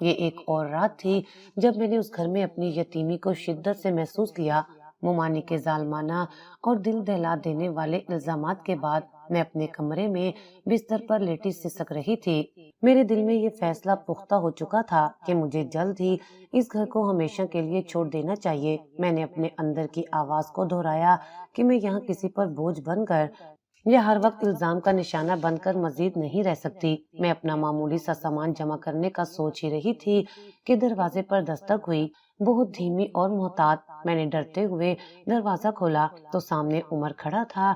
یہ ایک اور رات تھی جب میں نے اس گھر میں اپنی یتیمی کو شدت سے محسوس کیا۔ ممانی کے ظالمانہ اور دل دہلا دینے والے الزامات کے بعد میں اپنے کمرے میں بستر پر لیٹی سسک رہی تھی۔ میرے دل میں یہ فیصلہ پختہ ہو چکا تھا کہ مجھے جلد ہی اس گھر کو ہمیشہ کے لیے چھوڑ دینا چاہیے۔ میں نے اپنے اندر کی آواز کو دہرایا کہ میں یہاں کسی پر بوجھ بن کر یا ہر وقت الزام کا نشانہ بن کر مزید نہیں رہ سکتی۔ میں اپنا معمولی سا سامان جمع کرنے کا سوچ ہی رہی تھی کہ دروازے پر دستک ہوئی، بہت دھیمی اور محتاط۔ میں نے ڈرتے ہوئے دروازہ کھولا تو سامنے عمر کھڑا تھا۔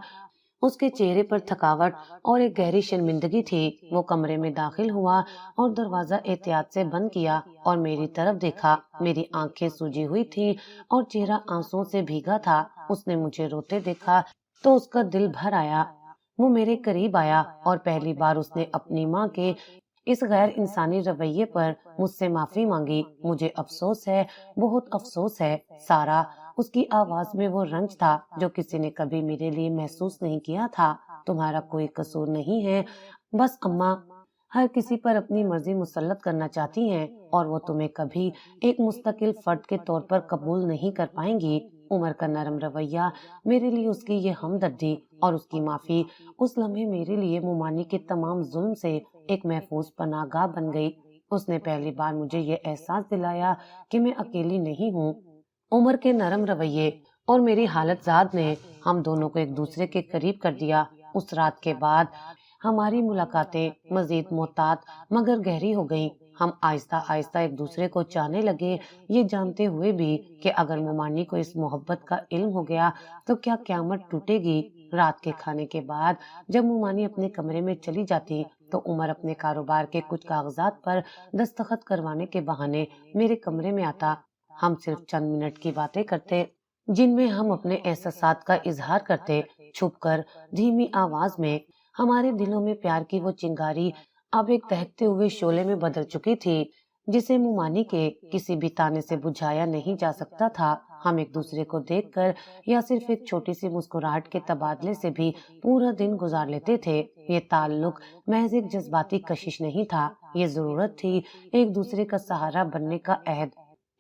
اس کے چہرے پر تھکاوٹ اور ایک گہری شرمندگی تھی۔ وہ کمرے میں داخل ہوا اور دروازہ احتیاط سے بند کیا اور میری طرف دیکھا۔ میری آنکھیں سوجی ہوئی تھی اور چہرہ آنسوؤں سے بھیگا تھا۔ اس نے مجھے روتے دیکھا تو اس کا دل بھر آیا۔ وہ میرے قریب آیا اور پہلی بار اس نے اپنی ماں کے اس غیر انسانی رویے پر مجھ سے معافی مانگی۔ مجھے افسوس ہے، بہت افسوس ہے سارا۔ اس کی آواز میں وہ رنج تھا جو کسی نے کبھی میرے لیے محسوس نہیں کیا تھا۔ تمہارا کوئی قصور نہیں ہے، بس اماں ہر کسی پر اپنی مرضی مسلط کرنا چاہتی ہیں اور وہ تمہیں کبھی ایک مستقل فرد کے طور پر قبول نہیں کر پائیں گی۔ عمر کا نرم رویہ میرے لیے اس کی یہ ہمدردی اور اس کی معافی اس لمحے میرے لیے ممانی کے تمام ظلم سے ایک محفوظ پناہ گاہ بن گئی۔ اس نے پہلی بار مجھے یہ احساس دلایا کہ میں اکیلی نہیں ہوں۔ عمر کے نرم رویے اور میری حالت زاد نے ہم دونوں کو ایک دوسرے کے قریب کر دیا۔ اس رات کے بعد ہماری ملاقاتیں مزید محتاط مگر گہری ہو گئیں۔ ہم آہستہ آہستہ ایک دوسرے کو چاہنے لگے، یہ جانتے ہوئے بھی کہ اگر ممانی کو اس محبت کا علم ہو گیا تو کیا قیامت ٹوٹے گی۔ رات کے کھانے کے بعد جب ممانی اپنے کمرے میں چلی جاتی تو عمر اپنے کاروبار کے کچھ کاغذات پر دستخط کروانے کے بہانے میرے کمرے میں آتا۔ ہم صرف چند منٹ کی باتیں کرتے جن میں ہم اپنے احساسات کا اظہار کرتے، چھپ کر، دھیمی آواز میں۔ ہمارے دلوں میں پیار کی وہ چنگاری اب ایک دہکتے ہوئے شعلے میں بدل چکی تھی جسے ممانی کے کسی بھی تانے سے بجھایا نہیں جا سکتا تھا۔ ہم ایک دوسرے کو دیکھ کر یا صرف ایک چھوٹی سی مسکراہٹ کے تبادلے سے بھی پورا دن گزار لیتے تھے۔ یہ تعلق محض ایک جذباتی کشش نہیں تھا، یہ ضرورت تھی ایک دوسرے کا سہارا بننے کا عہد۔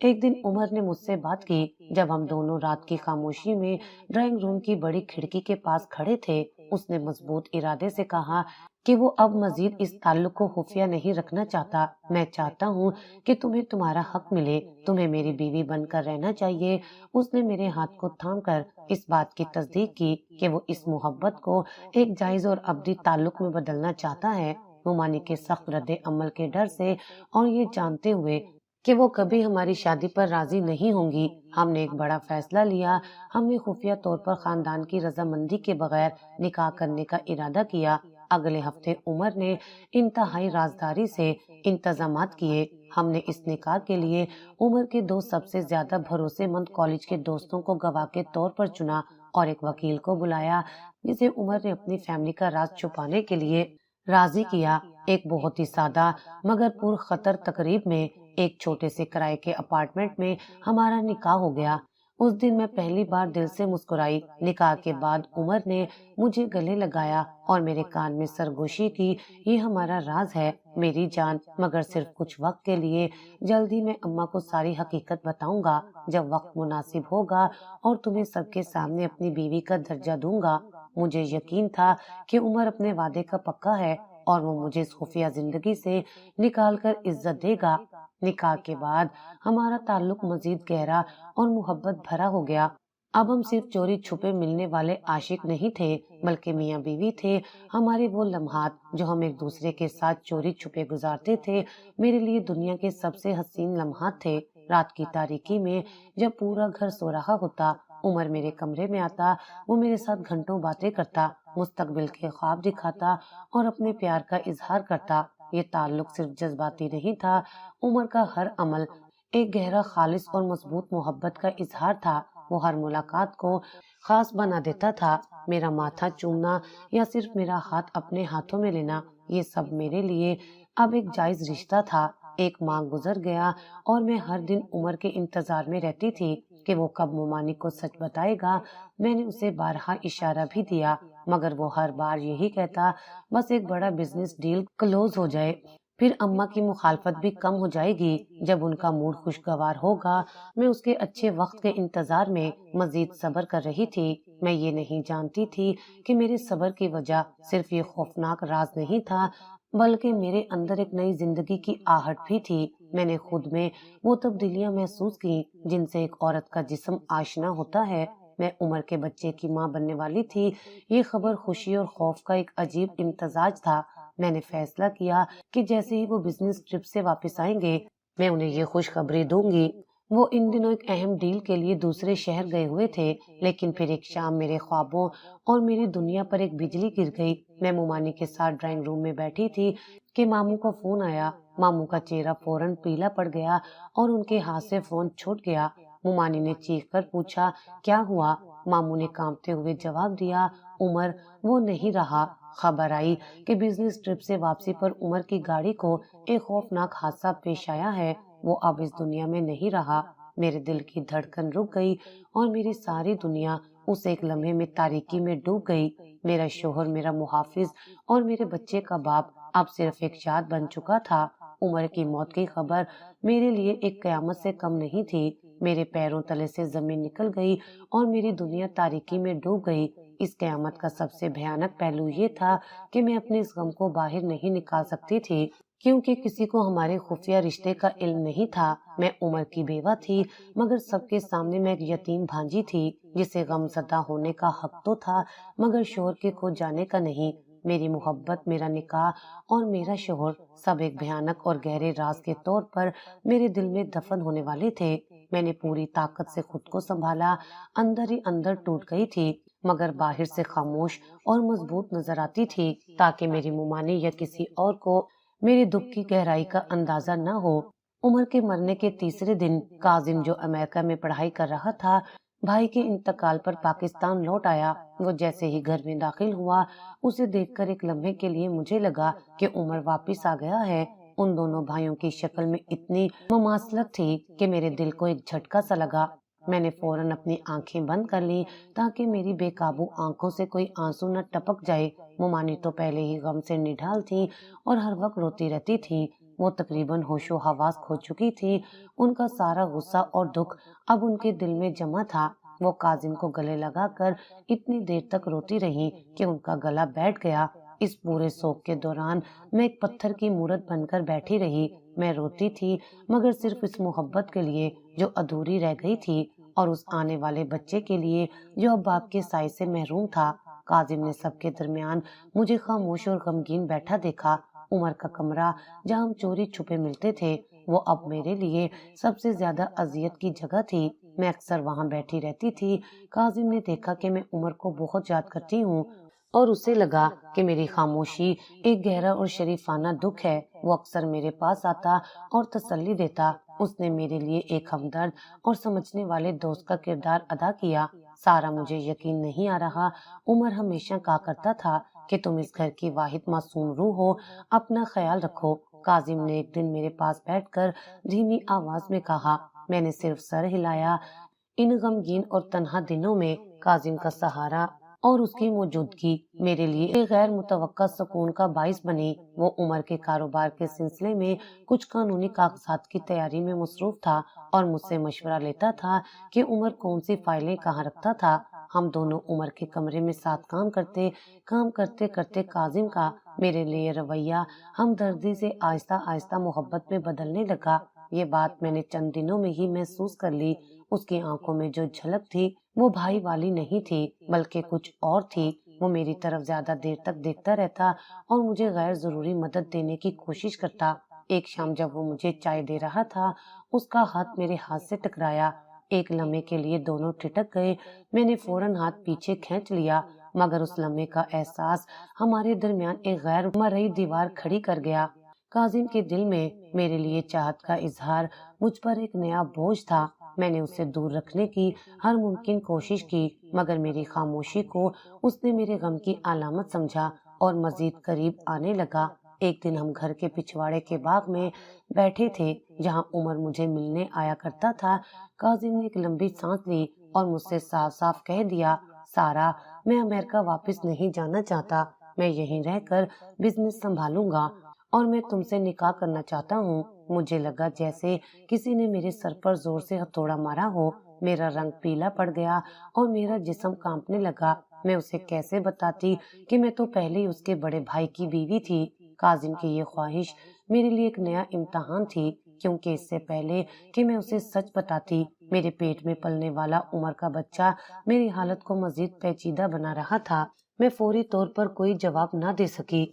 ایک دن عمر نے مجھ سے بات کی جب ہم دونوں رات کی خاموشی میں ڈرائنگ روم کی بڑی کھڑکی کے پاس کھڑے تھے۔ اس نے مضبوط ارادے سے کہا کہ وہ اب مزید اس تعلق کو خفیہ نہیں رکھنا چاہتا۔ میں چاہتا ہوں کہ تمہیں تمہارا حق ملے، تمہیں میری بیوی بن کر رہنا چاہیے۔ اس نے میرے ہاتھ کو تھام کر اس بات کی تصدیق کی کہ وہ اس محبت کو ایک جائز اور ابدی تعلق میں بدلنا چاہتا ہے۔ ممانی کے سخت رد عمل کے ڈر سے اور یہ جانتے ہوئے کہ وہ کبھی ہماری شادی پر راضی نہیں ہوں گی، ہم نے ایک بڑا فیصلہ لیا۔ ہم نے خفیہ طور پر خاندان کی رضامندی کے بغیر نکاح کرنے کا ارادہ کیا۔ اگلے ہفتے عمر نے انتہائی رازداری سے انتظامات کیے۔ ہم نے اس نکاح کے لیے عمر کے دو سب سے زیادہ بھروسے مند کالج کے دوستوں کو گواہ کے طور پر چنا اور ایک وکیل کو بلایا جسے عمر نے اپنی فیملی کا راز چھپانے کے لیے راضی کیا۔ ایک بہت ہی سادہ مگر پر خطر تقریب میں ایک چھوٹے سے کرائے کے اپارٹمنٹ میں ہمارا نکاح ہو گیا۔ اس دن میں پہلی بار دل سے مسکرائی۔ نکاح کے بعد عمر نے مجھے گلے لگایا اور میرے کان میں سرگوشی کی، یہ ہمارا راز ہے میری جان، مگر صرف کچھ وقت کے لیے۔ جلد ہی میں اماں کو ساری حقیقت بتاؤں گا جب وقت مناسب ہوگا اور تمہیں سب کے سامنے اپنی بیوی کا درجہ دوں گا۔ مجھے یقین تھا کہ عمر اپنے وعدے کا پکا ہے اور وہ مجھے اس خفیہ زندگی سے نکال کر عزت دے گا۔ نکاح کے بعد ہمارا تعلق مزید گہرا اور محبت بھرا ہو گیا۔ اب ہم صرف چوری چھپے ملنے والے عاشق نہیں تھے بلکہ میاں بیوی تھے۔ ہمارے وہ لمحات جو ہم ایک دوسرے کے ساتھ چوری چھپے گزارتے تھے میرے لیے دنیا کے سب سے حسین لمحات تھے۔ رات کی تاریکی میں جب پورا گھر سو رہا ہوتا، عمر میرے کمرے میں آتا، وہ میرے ساتھ گھنٹوں باتیں کرتا، مستقبل کے خواب دکھاتا اور اپنے پیار کا اظہار کرتا۔ یہ تعلق صرف جذباتی نہیں تھا، عمر کا ہر عمل ایک گہرا، خالص اور مضبوط محبت کا اظہار تھا۔ وہ ہر ملاقات کو خاص بنا دیتا تھا۔ میرا ماتھا چومنا یا صرف میرا ہاتھ اپنے ہاتھوں میں لینا، یہ سب میرے لیے اب ایک جائز رشتہ تھا۔ ایک ماہ گزر گیا اور میں ہر دن عمر کے انتظار میں رہتی تھی کہ وہ کب ممانی کو سچ بتائے گا۔ میں نے اسے بارہا اشارہ بھی دیا مگر وہ ہر بار یہی کہتا، بس ایک بڑا بزنس ڈیل کلوز ہو جائے۔ پھر اماں کی مخالفت بھی کم ہو جائے گی۔ جب ان کا موڈ خوشگوار ہوگا۔ میں اس کے اچھے وقت کے انتظار میں مزید صبر کر رہی تھی۔ میں یہ نہیں جانتی تھی کہ میرے صبر کی وجہ صرف یہ خوفناک راز نہیں تھا، بلکہ میرے اندر ایک نئی زندگی کی آہٹ بھی تھی۔ میں نے خود میں وہ تبدیلیاں محسوس کی جن سے ایک عورت کا جسم آشنا ہوتا ہے۔ میں عمر کے بچے کی ماں بننے والی تھی۔ یہ خبر خوشی اور خوف کا ایک عجیب امتزاج تھا۔ میں نے فیصلہ کیا کہ جیسے ہی وہ بزنس ٹرپ سے واپس آئیں گے میں انہیں یہ خوشخبری دوں گی۔ وہ ان دنوں ایک اہم ڈیل کے لیے دوسرے شہر گئے ہوئے تھے، لیکن پھر ایک شام میرے خوابوں اور میری دنیا پر ایک بجلی گر گئی۔ میں مومانی کے ساتھ ڈرائنگ روم میں بیٹھی تھی کہ ماموں کا فون آیا۔ ماموں کا چہرہ فوراً پیلا پڑ گیا اور ان کے ہاتھ سے فون چھوٹ گیا۔ مومانی نے چیخ کر پوچھا، کیا ہوا؟ ماموں نے کانپتے ہوئے جواب دیا، عمر وہ نہیں رہا۔ خبر آئی کہ بزنس ٹرپ سے واپسی پر عمر کی گاڑی کو ایک خوفناک حادثہ پیش آیا ہے۔ وہ اب اس دنیا میں نہیں رہا۔ میرے دل کی دھڑکن رک گئی اور میری ساری دنیا اس ایک لمحے میں تاریکی میں ڈوب گئی۔ میرا شوہر، میرا محافظ اور میرے بچے کا باپ اب صرف ایک یاد بن چکا تھا۔ عمر کی موت کی خبر میرے لیے ایک قیامت سے کم نہیں تھی۔ میرے پیروں تلے سے زمین نکل گئی اور میری دنیا تاریکی میں ڈوب گئی۔ اس قیامت کا سب سے بھیانک پہلو یہ تھا کہ میں اپنے اس غم کو باہر نہیں نکال سکتی تھی، کیونکہ کسی کو ہمارے خفیہ رشتے کا علم نہیں تھا۔ میں عمر کی بیوہ تھی، مگر سب کے سامنے میں ایک یتیم بھانجی تھی جسے غم زدہ ہونے کا حق تو تھا مگر شوہر کے کھو جانے کا نہیں۔ میری محبت، میرا نکاح اور میرا شوہر سب ایک بھیانک اور گہرے راز کے طور پر میرے دل میں دفن ہونے والے تھے۔ میں نے پوری طاقت سے خود کو سنبھالا، اندر ہی اندر ٹوٹ گئی تھی، مگر باہر سے خاموش اور مضبوط نظر آتی تھی تاکہ میری مومانی یا کسی اور کو میرے دکھ کی گہرائی کا اندازہ نہ ہو۔ عمر کے مرنے کے تیسرے دن کاظم، جو امریکہ میں پڑھائی کر رہا تھا، بھائی کے انتقال پر پاکستان لوٹ آیا۔ وہ جیسے ہی گھر میں داخل ہوا، اسے دیکھ کر ایک لمحے کے لیے مجھے لگا کہ عمر واپس آ گیا ہے۔ ان دونوں بھائیوں کی شکل میں اتنی مماثلت تھی کہ میرے دل کو ایک جھٹکا سا لگا۔ میں نے فوراً اپنی آنکھیں بند کر لی تاکہ میری بے قابو آنکھوں سے کوئی آنسو نہ ٹپک جائے۔ مومانی تو پہلے ہی غم سے نڈھال تھی اور ہر وقت روتی رہتی تھی۔ وہ تقریباً ہوش و حواس کھو چکی تھی۔ ان کا سارا غصہ اور دکھ اب ان کے دل میں جمع تھا۔ وہ کاظم کو گلے لگا کر اتنی دیر تک روتی رہی کہ ان کا گلا بیٹھ گیا۔ اس پورے سوگ کے دوران میں ایک پتھر کی مورت بن کر بیٹھی رہی۔ میں روتی تھی مگر صرف اس محبت کے لیے جو ادھوری رہ گئی تھی اور اس آنے والے بچے کے لیے جو اب باپ کے سائے سے محروم تھا۔ کاظم نے سب کے درمیان مجھے خاموش اور غمگین بیٹھا دیکھا۔ عمر کا کمرہ جہاں ہم چوری چھپے ملتے تھے وہ اب میرے لیے سب سے زیادہ اذیت کی جگہ تھی۔ میں اکثر وہاں بیٹھی رہتی تھی۔ کاظم نے دیکھا کہ میں عمر کو بہت یاد کرتی ہوں اور اسے لگا کہ میری خاموشی ایک گہرا اور شریفانہ دکھ ہے۔ وہ اکثر میرے پاس آتا اور تسلی دیتا۔ اس نے میرے لیے ایک ہمدرد اور سمجھنے والے دوست کا کردار ادا کیا۔ سارا، مجھے یقین نہیں آ رہا، عمر ہمیشہ کہا کرتا تھا کہ تم اس گھر کی واحد معصوم روح ہو، اپنا خیال رکھو۔ کاظم نے ایک دن میرے پاس بیٹھ کر دھیمی آواز میں کہا۔ میں نے صرف سر ہلایا۔ ان غمگین اور تنہا دنوں میں کاظم کا سہارا اور اس کی موجودگی میرے لیے ایک غیر متوقع سکون کا باعث بنی۔ وہ عمر کے کاروبار کے سلسلے میں کچھ قانونی کاغذات کی تیاری میں مصروف تھا اور مجھ سے مشورہ لیتا تھا کہ عمر کون سی فائلیں کہاں رکھتا تھا۔ ہم دونوں عمر کے کمرے میں ساتھ کام کرتے کرتے کاظم کا میرے لیے رویہ ہمدردی سے آہستہ آہستہ محبت میں بدلنے لگا۔ یہ بات میں نے چند دنوں میں ہی محسوس کر لی۔ اس کی آنکھوں میں جو جھلک تھی وہ بھائی والی نہیں تھی بلکہ کچھ اور تھی۔ وہ میری طرف زیادہ دیر تک دیکھتا رہتا اور مجھے غیر ضروری مدد دینے کی کوشش کرتا۔ ایک شام جب وہ مجھے چائے دے رہا تھا، اس کا ہاتھ میرے ہاتھ سے ٹکرایا۔ ایک لمحے کے لیے دونوں ٹھٹک گئے۔ میں نے فوراً ہاتھ پیچھے کھینچ لیا، مگر اس لمحے کا احساس ہمارے درمیان ایک غیر مرئی دیوار کھڑی کر گیا۔ کاظم کے دل میں میرے لیے چاہت کا اظہار مجھ پر ایک نیا بوجھ تھا۔ میں نے اسے دور رکھنے کی ہر ممکن کوشش کی، مگر میری خاموشی کو اس نے میرے غم کی علامت سمجھا اور مزید قریب آنے لگا۔ ایک دن ہم گھر کے پچھواڑے کے باغ میں بیٹھے تھے جہاں عمر مجھے ملنے آیا کرتا تھا۔ کاظم نے ایک لمبی سانس لی اور مجھ سے صاف صاف کہہ دیا، سارا، میں امریکہ واپس نہیں جانا چاہتا۔ میں یہیں رہ کر بزنس سنبھالوں گا اور میں تم سے نکاح کرنا چاہتا ہوں۔ مجھے لگا جیسے کسی نے میرے سر پر زور سے ہتھوڑا مارا ہو۔ میرا رنگ پیلا پڑ گیا اور میرا جسم کانپنے لگا۔ میں اسے کیسے بتاتی کہ میں تو پہلے ہی اس کے بڑے بھائی کی بیوی تھی۔ کاظم کی یہ خواہش میرے لیے ایک نیا امتحان تھی، کیونکہ اس سے پہلے کہ میں اسے سچ بتاتی، میرے پیٹ میں پلنے والا عمر کا بچہ میری حالت کو مزید پیچیدہ بنا رہا تھا۔ میں فوری طور پر کوئی جواب نہ دے سکی۔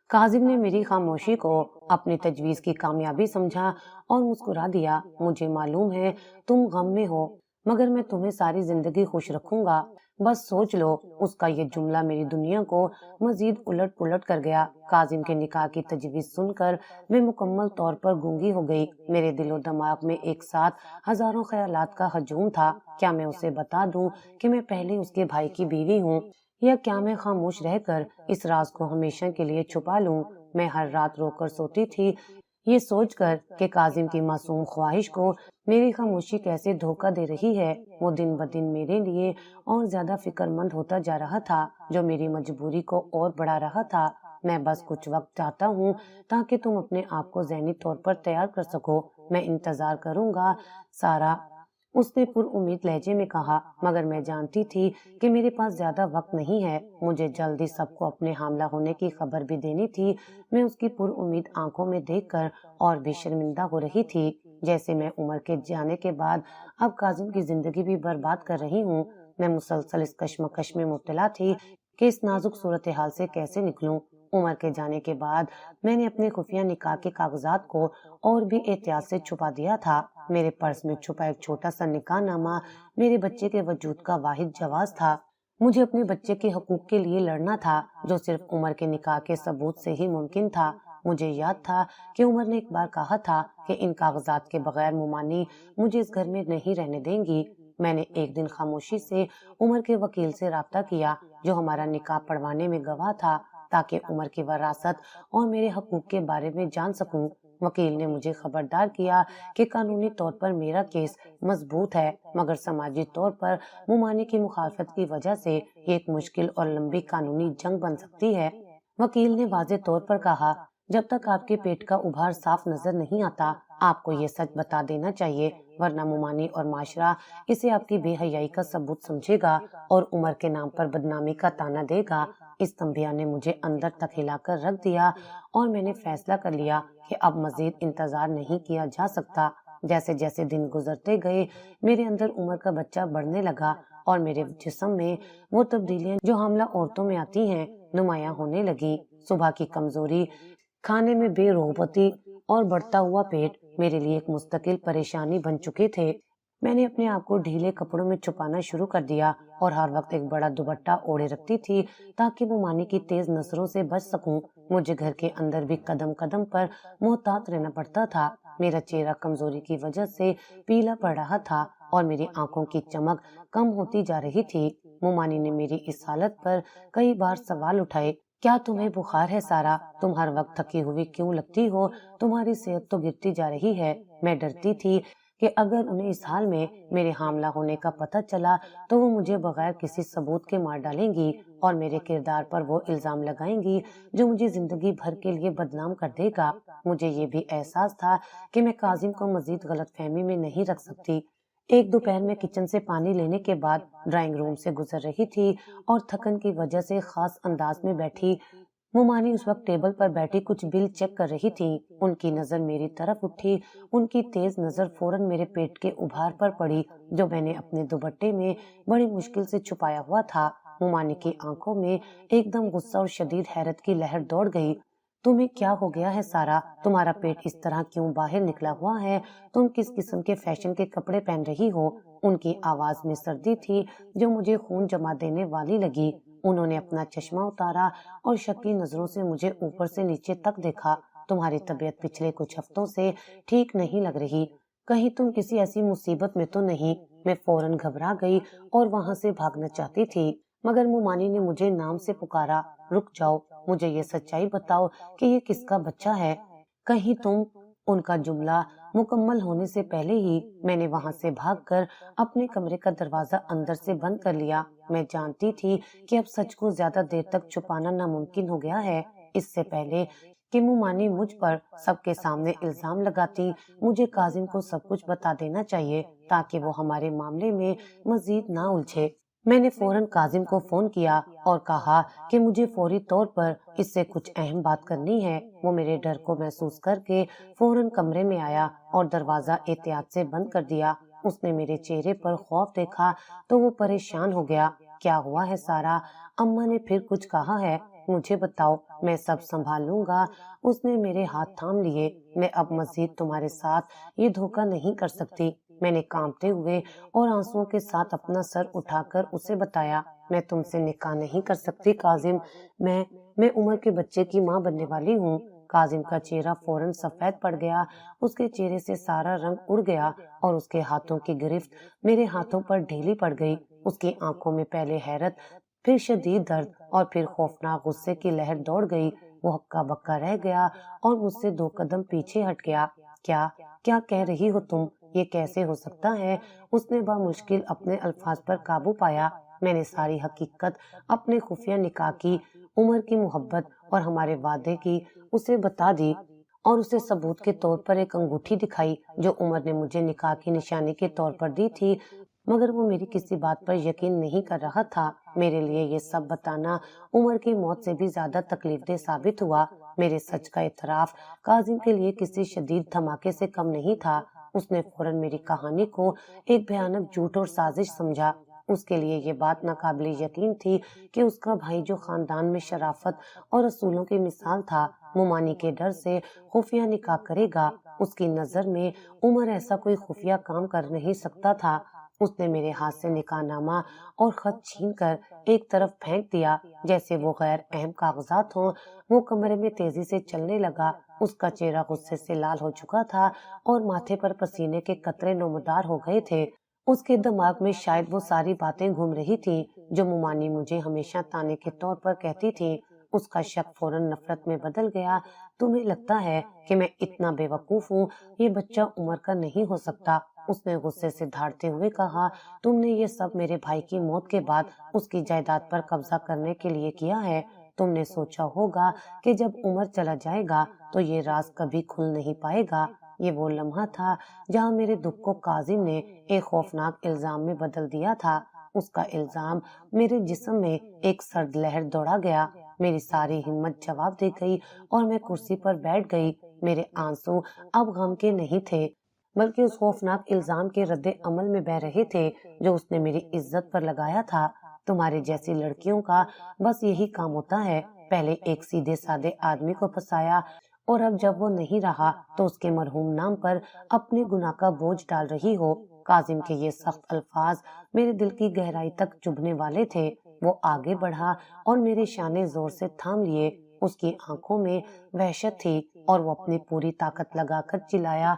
کاظم نے میری خاموشی کو اپنی تجویز کی کامیابی سمجھا اور مسکرا دیا۔ مجھے معلوم ہے تم غم میں ہو، مگر میں تمہیں ساری زندگی خوش رکھوں گا، بس سوچ لو۔ اس کا یہ جملہ میری دنیا کو مزید الٹ پلٹ کر گیا۔ کاظم کے نکاح کی تجویز سن کر میں مکمل طور پر گونگی ہو گئی۔ میرے دل و دماغ میں ایک ساتھ ہزاروں خیالات کا ہجوم تھا۔ کیا میں اسے بتا دوں کہ میں پہلے اس کے بھائی کی بیوی ہوں، یا کیا میں خاموش رہ کر اس راز کو ہمیشہ کے لیے چھپا لوں؟ میں ہر رات رو کر سوتی تھی، یہ سوچ کر کہ کاظم کی معصوم خواہش کو میری خاموشی کیسے دھوکہ دے رہی ہے۔ وہ دن بدن میرے لیے اور زیادہ فکر مند ہوتا جا رہا تھا، جو میری مجبوری کو اور بڑھا رہا تھا۔ میں بس کچھ وقت چاہتا ہوں تاکہ تم اپنے آپ کو ذہنی طور پر تیار کر سکو۔ میں انتظار کروں گا سارا، اس نے پر امید لہجے میں کہا، مگر میں جانتی تھی کہ میرے پاس زیادہ وقت نہیں ہے۔ مجھے جلدی سب کو اپنے حاملہ ہونے کی خبر بھی دینی تھی۔ میں اس کی پر امید آنکھوں میں دیکھ کر اور بھی شرمندہ ہو رہی تھی، جیسے میں عمر کے جانے کے بعد اب کاظم کی زندگی بھی برباد کر رہی ہوں۔ میں مسلسل اس کشمکش میں مبتلا تھی کہ اس نازک صورتحال سے کیسے نکلوں۔ عمر کے جانے کے بعد میں نے اپنے خفیہ نکاح کے کاغذات کو اور بھی احتیاط سے چھپا دیا تھا۔ میرے پرس میں چھپا ایک چھوٹا سا نکاح نامہ میرے بچے کے وجود کا واحد جواز تھا۔ مجھے اپنے بچے کے حقوق کے لیے لڑنا تھا، جو صرف عمر کے نکاح کے ثبوت سے ہی ممکن تھا۔ مجھے یاد تھا کہ عمر نے ایک بار کہا تھا کہ ان کاغذات کے بغیر ممانی مجھے اس گھر میں نہیں رہنے دیں گی۔ میں نے ایک دن خاموشی سے عمر کے وکیل سے رابطہ کیا، جو ہمارا نکاح پڑھوانے میں گواہ تھا، تاکہ عمر کی وراثت اور میرے حقوق کے بارے میں جان سکوں۔ وکیل نے مجھے خبردار کیا کہ قانونی طور پر میرا کیس مضبوط ہے، مگر سماجی طور پر ممانی کی مخالفت کی وجہ سے یہ ایک مشکل اور لمبی قانونی جنگ بن سکتی ہے۔ وکیل نے واضح طور پر کہا، جب تک آپ کے پیٹ کا ابھار صاف نظر نہیں آتا، آپ کو یہ سچ بتا دینا چاہیے، ورنہ ممانی اور معاشرہ اسے آپ کی بے حیائی کا ثبوت سمجھے گا اور عمر کے نام پر بدنامی کا تانا دے گا۔ اس تنبیہ نے مجھے اندر تک ہلا کر رکھ دیا اور میں نے فیصلہ کر لیا کہ اب مزید انتظار نہیں کیا جا سکتا۔ جیسے جیسے دن گزرتے گئے، میرے اندر عمر کا بچہ بڑھنے لگا اور میرے جسم میں وہ تبدیلیاں جو حاملہ عورتوں میں آتی ہیں نمایاں ہونے لگی۔ صبح کی کمزوری، کھانے میں بے رغبتی اور بڑھتا ہوا پیٹ میرے لیے ایک مستقل پریشانی بن چکے تھے۔ میں نے اپنے آپ کو ڈھیلے کپڑوں میں چھپانا شروع کر دیا اور ہر وقت ایک بڑا دوپٹہ اوڑھے رکھتی تھی تاکہ ممانی کی تیز نظروں سے بچ سکوں۔ مجھے گھر کے اندر بھی قدم قدم پر محتاط رہنا پڑتا تھا۔ میرا چہرہ کمزوری کی وجہ سے پیلا پڑ رہا تھا اور میری آنکھوں کی چمک کم ہوتی جا رہی تھی۔ ممانی نے میری اس حالت پر کئی بار سوال اٹھائے، کیا تمہیں بخار ہے سارا؟ تم ہر وقت تھکی ہوئی کیوں لگتی ہو؟ تمہاری صحت تو گرتی جا رہی ہے۔ میں ڈرتی تھی کہ اگر انہیں اس حال میں میرے حاملہ ہونے کا پتہ چلا تو وہ مجھے بغیر کسی ثبوت کے مار ڈالیں گی اور میرے کردار پر وہ الزام لگائیں گی جو مجھے زندگی بھر کے لیے بدنام کر دے گا۔ مجھے یہ بھی احساس تھا کہ میں کاظم کو مزید غلط فہمی میں نہیں رکھ سکتی۔ ایک دوپہر میں کچن سے پانی لینے کے بعد ڈرائنگ روم سے گزر رہی تھی اور تھکن کی وجہ سے خاص انداز میں بیٹھی ممانی اس وقت ٹیبل پر بیٹھی کچھ بل چیک کر رہی تھی۔ ان کی نظر میری طرف اٹھی۔ ان کی تیز نظر فوراً میرے پیٹ کے ابھار پر پڑی، جو میں نے اپنے دوپٹے میں بڑی مشکل سے چھپایا ہوا تھا۔ ممانی کی آنکھوں میں ایک دم غصہ اور شدید حیرت کی لہر دوڑ گئی۔ تمہیں کیا ہو گیا ہے سارا؟ تمہارا پیٹ اس طرح کیوں باہر نکلا ہوا ہے؟ تم کس قسم کے فیشن کے کپڑے پہن رہی ہو؟ ان کی آواز میں سردی تھی جو مجھے خون جما دینے والی لگی۔ انہوں نے اپنا چشمہ اتارا اور شکی نظروں سے مجھے اوپر سے نیچے تک دیکھا۔ تمہاری طبیعت پچھلے کچھ ہفتوں سے ٹھیک نہیں لگ رہی، کہیں تم کسی ایسی مصیبت میں تو نہیں؟ میں فوراً گھبرا گئی اور وہاں سے بھاگنا چاہتی تھی، مگر ممانی نے مجھے نام سے پکارا، رک جاؤ، مجھے یہ سچائی بتاؤ کہ یہ کس کا بچہ ہے؟ کہیں تم… ان کا جملہ مکمل ہونے سے پہلے ہی میں نے وہاں سے بھاگ کر اپنے کمرے کا دروازہ اندر سے بند کر لیا۔ میں جانتی تھی کہ اب سچ کو زیادہ دیر تک چھپانا ناممکن ہو گیا ہے۔ اس سے پہلے کہ مومانی مجھ پر سب کے سامنے الزام لگاتی۔ مجھے کاظم کو سب کچھ بتا دینا چاہیے تاکہ وہ ہمارے معاملے میں مزید نہ الجھے۔ میں نے فوراً کاظم کو فون کیا اور کہا کہ مجھے فوری طور پر اس سے کچھ اہم بات کرنی ہے۔ وہ میرے ڈر کو محسوس کر کے فوراً کمرے میں آیا اور دروازہ احتیاط سے بند کر دیا۔ اس نے میرے چہرے پر خوف دیکھا تو وہ پریشان ہو گیا۔ کیا ہوا ہے سارا؟ اماں نے پھر کچھ کہا ہے؟ مجھے بتاؤ، میں سب سنبھال لوں گا۔ اس نے میرے ہاتھ تھام لیے۔ میں اب مزید تمہارے ساتھ یہ دھوکہ نہیں کر سکتی۔ میں نے کانپتے ہوئے اور آنسوؤں کے ساتھ اپنا سر اٹھا کر اسے بتایا، میں تم سے نکاح نہیں کر سکتی کاظم۔ میں عمر کے بچے کی ماں بننے والی ہوں۔ کاظم کا چہرہ فوراً سفید پڑ گیا۔ اس کے چہرے سے سارا رنگ اڑ گیا اور اس کے ہاتھوں کی گرفت میرے ہاتھوں پر ڈھیلی پڑ گئی۔ اس کی آنکھوں میں پہلے حیرت، پھر شدید درد اور پھر خوفناک غصے کی لہر دوڑ گئی۔ وہ ہکا بکا رہ گیا اور مجھ سے 2 قدم پیچھے ہٹ گیا۔ کیا کہہ رہی ہو تم؟ یہ کیسے ہو سکتا ہے؟ اس نے بمشکل اپنے الفاظ پر قابو پایا۔ میں نے ساری حقیقت اپنے خفیہ نکاح کی، عمر کی محبت اور ہمارے وعدے کی اسے بتا دی اور اسے ثبوت کے طور پر ایک انگوٹھی دکھائی جو عمر نے مجھے نکاح کی نشانی کے طور پر دی تھی، مگر وہ میری کسی بات پر یقین نہیں کر رہا تھا۔ میرے لیے یہ سب بتانا عمر کی موت سے بھی زیادہ تکلیف دہ ثابت ہوا۔ میرے سچ کا اعتراف کاظم کے لیے کسی شدید دھماکے سے کم نہیں تھا۔ اس نے فوراً میری کہانی کو ایک بھیانک جھوٹ اور سازش سمجھا۔ اس کے لیے یہ بات ناقابل یقین تھی کہ اس کا بھائی جو خاندان میں شرافت اور اصولوں کی مثال تھا، مومانی کے ڈر سے خفیہ نکاح کرے گا۔ اس کی نظر میں عمر ایسا کوئی خفیہ کام کر نہیں سکتا تھا۔ اس نے میرے ہاتھ سے نکاح نامہ اور خط چھین کر ایک طرف پھینک دیا جیسے وہ غیر اہم کاغذات ہوں۔ وہ کمرے میں تیزی سے چلنے لگا۔ اس کا چہرہ غصے سے لال ہو چکا تھا اور ماتھے پر پسینے کے قطرے نمودار ہو گئے تھے۔ اس کے دماغ میں شاید وہ ساری باتیں گھوم رہی تھیں جو مومانی مجھے ہمیشہ طعنے کے طور پر کہتی تھی۔ اس کا شک فوراً نفرت میں بدل گیا۔ تمہیں لگتا ہے کہ میں اتنا بے وقوف ہوں؟ یہ بچہ عمر کا نہیں ہو سکتا۔ اس نے غصے سے دھاڑتے ہوئے کہا، تم نے یہ سب میرے بھائی کی موت کے بعد اس کی جائیداد پر قبضہ کرنے کے لیے کیا ہے۔ تم نے سوچا ہوگا کہ جب عمر چلا جائے گا تو یہ راز کبھی کھل نہیں پائے گا۔ یہ وہ لمحہ تھا جہاں میرے دکھ کو کاظم نے ایک خوفناک الزام میں بدل دیا تھا۔ اس کا الزام میرے جسم میں ایک سرد لہر دوڑا گیا۔ میری ساری ہمت جواب دے گئی اور میں کرسی پر بیٹھ گئی۔ میرے آنسو اب غم کے نہیں تھے بلکہ اس خوفناک الزام کے رد عمل میں بہہ رہے تھے جو اس نے میری عزت پر لگایا تھا۔ تمہاری جیسی لڑکیوں کا بس یہی کام ہوتا ہے، پہلے ایک سیدھے سادے آدمی کو پھنسایا اور اب جب وہ نہیں رہا تو اس کے مرحوم نام پر اپنے گناہ کا بوجھ ڈال رہی ہو۔ کاظم کے یہ سخت الفاظ میرے دل کی گہرائی تک چبھنے والے تھے۔ وہ آگے بڑھا اور میرے شانے زور سے تھام لیے۔ اس کی آنکھوں میں وحشت تھی اور وہ اپنی پوری طاقت لگا کر چلایا،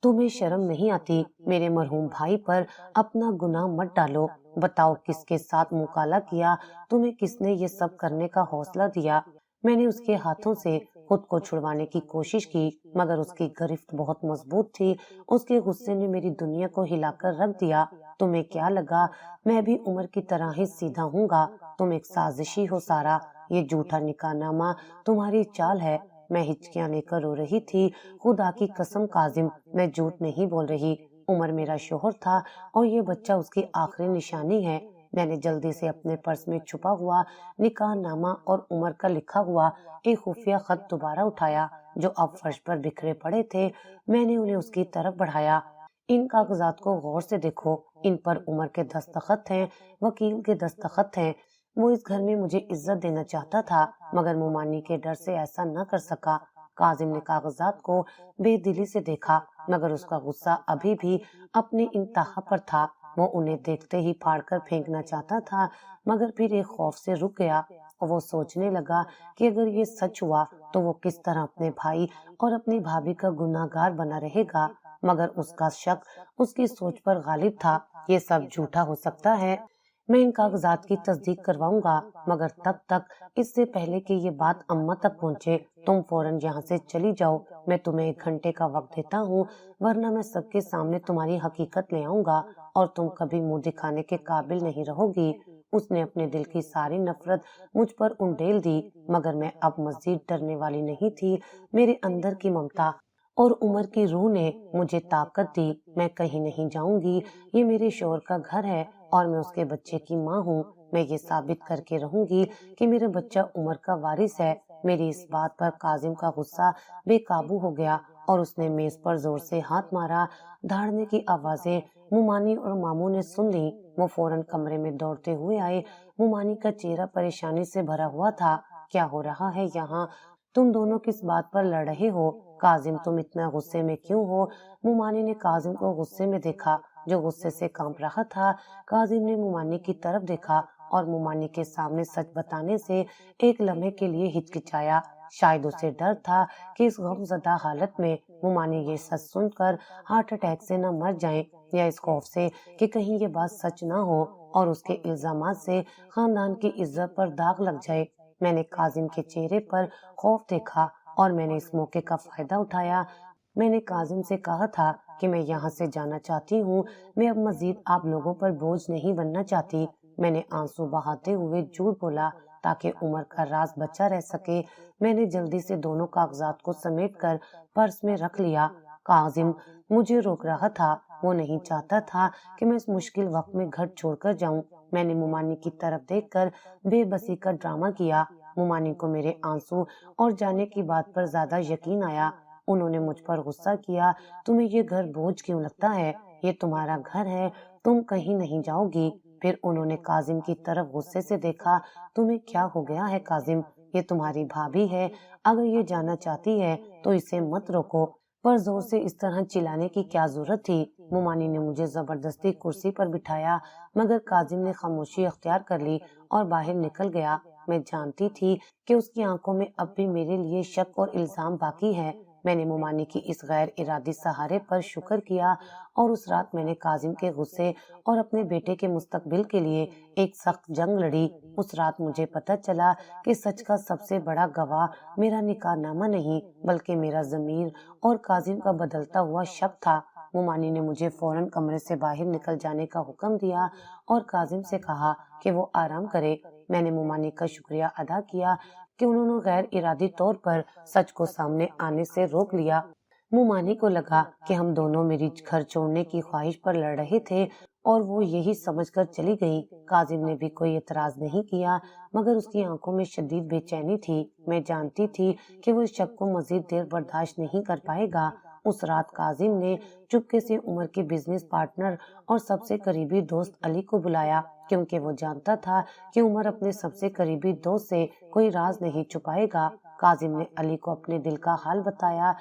تمہیں شرم نہیں آتی؟ میرے مرحوم بھائی پر اپنا گناہ مت ڈالو۔ بتاؤ کس کے ساتھ مکالمہ کیا؟ تمہیں کس نے یہ سب کرنے کا حوصلہ دیا؟ میں نے اس کے ہاتھوں سے خود کو چھڑوانے کی کوشش کی مگر اس کی گرفت بہت مضبوط تھی۔ اس کے غصے نے میری دنیا کو ہلا کر رکھ دیا۔ تمہیں کیا لگا میں بھی عمر کی طرح ہی سیدھا ہوں گا؟ تم ایک سازشی ہو سارا۔ یہ جھوٹا نکاح نامہ تمہاری چال ہے۔ میں ہچکیاں لے کر رو رہی تھی۔ خدا کی قسم کاظم، میں جھوٹ نہیں بول رہی۔ عمر میرا شوہر تھا اور یہ بچہ اس کی آخری نشانی ہے۔ میں نے جلدی سے اپنے پرس میں چھپا ہوا نکاح نامہ اور عمر کا لکھا ہوا ایک خفیہ خط دوبارہ اٹھایا جو اب فرش پر بکھرے پڑے تھے۔ میں نے انہیں اس کی طرف بڑھایا۔ ان کاغذات کو غور سے دیکھو، ان پر عمر کے دستخط ہیں، وکیل کے دستخط ہیں۔ وہ اس گھر میں مجھے عزت دینا چاہتا تھا مگر مومانی کے ڈر سے ایسا نہ کر سکا۔ کاظم نے کاغذات کو بے دلی سے دیکھا مگر اس کا غصہ ابھی بھی اپنی انتہا پر تھا۔ وہ انہیں دیکھتے ہی پھاڑ کر پھینکنا چاہتا تھا مگر پھر ایک خوف سے رک گیا اور وہ سوچنے لگا کہ اگر یہ سچ ہوا تو وہ کس طرح اپنے بھائی اور اپنی بھابھی کا گناہ گار بنا رہے گا۔ مگر اس کا شک اس کی سوچ پر غالب تھا۔ یہ سب جھوٹا ہو سکتا ہے، میں ان کاغذات کی تصدیق کرواؤں گا مگر تب تک اس سے پہلے کہ یہ بات اماں تک پہنچے تم فوراً یہاں سے چلی جاؤ۔ میں تمہیں 1 گھنٹے کا وقت دیتا ہوں ورنہ میں سب کے سامنے تمہاری حقیقت لے آؤں گا اور تم کبھی منہ دکھانے کے قابل نہیں رہو گی۔ اس نے اپنے دل کی ساری نفرت مجھ پر انڈیل دی، مگر میں اب مزید ڈرنے والی نہیں تھی۔ میرے اندر کی ممتا اور عمر کی روح نے مجھے طاقت دی۔ میں کہیں نہیں جاؤں گی، یہ میرے شوہر کا گھر ہے اور میں اس کے بچے کی ماں ہوں۔ میں یہ ثابت کر کے رہوں گی کہ میرا بچہ عمر کا وارث ہے۔ میری اس بات پر کاظم کا غصہ بے قابو ہو گیا اور اس نے میز پر زور سے ہاتھ مارا۔ دھاڑنے کی آوازیں مومانی اور ماموں نے سن لی۔ وہ فوراً کمرے میں دوڑتے ہوئے آئے۔ مومانی کا چہرہ پریشانی سے بھرا ہوا تھا۔ کیا ہو رہا ہے یہاں؟ تم دونوں کس بات پر لڑ رہے ہو؟ کاظم تم اتنا غصے میں کیوں ہو؟ مومانی نے کاظم کو غصے میں دیکھا جو غصے سے کانپ رہا تھا۔ کاظم نے مومانی کی طرف دیکھا اور مومانی کے سامنے سچ بتانے سے ایک لمحے کے لیے ہچکچایا۔ شاید اسے ڈر تھا کہ اس غم زدہ حالت میں مومانی یہ سچ سن کر ہارٹ اٹیک سے نہ مر جائیں، یا اس خوف سے کہ کہیں یہ بات سچ نہ ہو اور اس کے الزامات سے خاندان کی عزت پر داغ لگ جائے۔ میں نے کاظم کے چہرے پر خوف دیکھا اور میں نے اس موقع کا فائدہ اٹھایا۔ میں نے کاظم سے کہا تھا کہ میں یہاں سے جانا چاہتی ہوں، میں اب مزید آپ لوگوں پر بوجھ نہیں بننا چاہتی۔ میں نے آنسو بہاتے ہوئے جھوٹ بولا تاکہ عمر کا راز بچا رہ سکے۔ میں نے جلدی سے دونوں کاغذات کو سمیٹ کر پرس میں رکھ لیا۔ کاظم مجھے روک رہا تھا، وہ نہیں چاہتا تھا کہ میں اس مشکل وقت میں گھر چھوڑ کر جاؤں۔ میں نے مومانی کی طرف دیکھ کر بے بسی کا ڈرامہ کیا۔ مومانی کو میرے آنسو اور جانے کی بات پر زیادہ یقین آیا۔ انہوں نے مجھ پر غصہ کیا، تمہیں یہ گھر بوجھ کیوں لگتا ہے؟ یہ تمہارا گھر ہے، تم کہیں نہیں جاؤ گی۔ پھر انہوں نے کاظم کی طرف غصے سے دیکھا۔ تمہیں کیا ہو گیا ہے کاظم؟ یہ تمہاری بھابھی ہے، اگر یہ جانا چاہتی ہے تو اسے مت روکو، پر زور سے اس طرح چلانے کی کیا ضرورت تھی؟ مومانی نے مجھے زبردستی کرسی پر بٹھایا، مگر کاظم نے خاموشی اختیار کر لی اور باہر نکل گیا۔ میں جانتی تھی کہ اس کی آنکھوں میں اب بھی میرے لیے شک اور الزام باقی ہے۔ میں نے مومانی کی اس غیر ارادی سہارے پر شکر کیا اور اس رات میں نے کاظم کے غصے اور اپنے بیٹے کے مستقبل کے لیے ایک سخت جنگ لڑی۔ اس رات مجھے پتہ چلا کہ سچ کا سب سے بڑا گواہ میرا نکاح نامہ نہیں بلکہ میرا ضمیر اور کاظم کا بدلتا ہوا شک تھا۔ مومانی نے مجھے فوراً کمرے سے باہر نکل جانے کا حکم دیا اور کاظم سے کہا کہ وہ آرام کرے۔ میں نے مومانی کا شکریہ ادا کیا کہ انہوں نے غیر ارادی طور پر سچ کو سامنے آنے سے روک لیا۔ مومانی کو لگا کہ ہم دونوں میری گھر چھوڑنے کی خواہش پر لڑ رہے تھے اور وہ یہی سمجھ کر چلی گئی۔ کاظم نے بھی کوئی اعتراض نہیں کیا، مگر اس کی آنکھوں میں شدید بے چینی تھی۔ میں جانتی تھی کہ وہ اس شک کو مزید دیر برداشت نہیں کر پائے گا۔ اس رات کاظم نے چپکے سے عمر کے بزنس پارٹنر اور سب سے قریبی دوست علی کو بلایا، کیونکہ وہ جانتا تھا کہ عمر اپنے سب سے قریبی دوست سے کوئی راز نہیں چھپائے گا۔ کاظم نے علی کو اپنے دل کا حال بتایا،